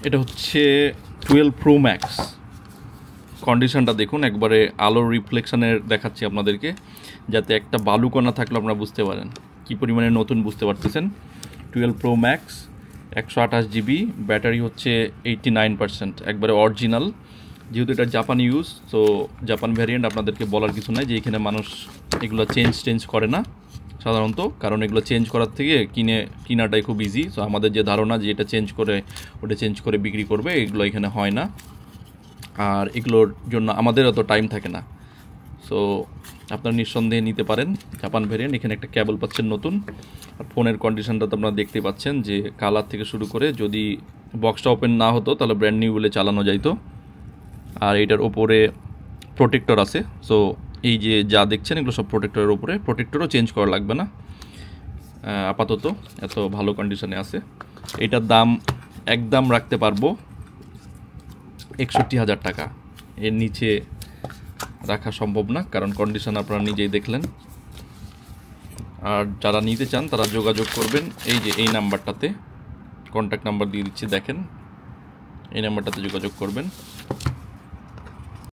এটা হচ্ছে 12 Pro Max। কন্ডিশনটা দেখুন, একবারে আলোর রিফ্লেকশনের দেখাচ্ছি আপনাদেরকে, যাতে একটা বালুকণা থাকলে আপনারা বুঝতে পারেন কী পরিমাণে নতুন, বুঝতে পারতেছেন। 12 Pro Max, 128 GB, ব্যাটারি হচ্ছে 89%, একবারে অরিজিনাল। যেহেতু এটা জাপান ইউজ, তো জাপান ভ্যারিয়েন্ট, আপনাদেরকে বলার কিছু নাই যে এখানে মানুষ এগুলো চেঞ্জ করে না সাধারণত, কারণ এগুলো চেঞ্জ করার থেকে কিনাটাই খুব ইজি। সো আমাদের যে ধারণা যে এটা ওটা চেঞ্জ করে বিক্রি করবে, এগুলো এখানে হয় না, আর এগুলোর জন্য আমাদের অত টাইম থাকে না। সো আপনারা নিঃসন্দেহে নিতে পারেন জাপান ভ্যারিয়েন্ট। এখানে একটা কেবল পাচ্ছেন নতুন, আর ফোনের কন্ডিশনটা তো আপনারা দেখতে পাচ্ছেন যে কালার থেকে শুরু করে, যদি বক্সটা ওপেন না হতো তাহলে ব্র্যান্ড নিউ বলে চালানো যাইতো। আর এটার ওপরে প্রোটেক্টর আছে। সো এই যে যা দেখছেন এগুলো সব প্রোটেক্টরের ওপরে, প্রোটেক্টরও চেঞ্জ করা লাগবে না আপাতত, এত ভালো কন্ডিশনে আছে। এটার দাম একদম রাখতে পারবো 61,000 টাকা, এর নিচে রাখা সম্ভব না, কারণ কন্ডিশন আপনারা নিজেই দেখলেন। আর যারা নিতে চান তারা যোগাযোগ করবেন এই যে এই নাম্বারটাতে, কন্ট্যাক্ট নাম্বার দিয়ে দিচ্ছি, দেখেন এই নাম্বারটাতে যোগাযোগ করবেন।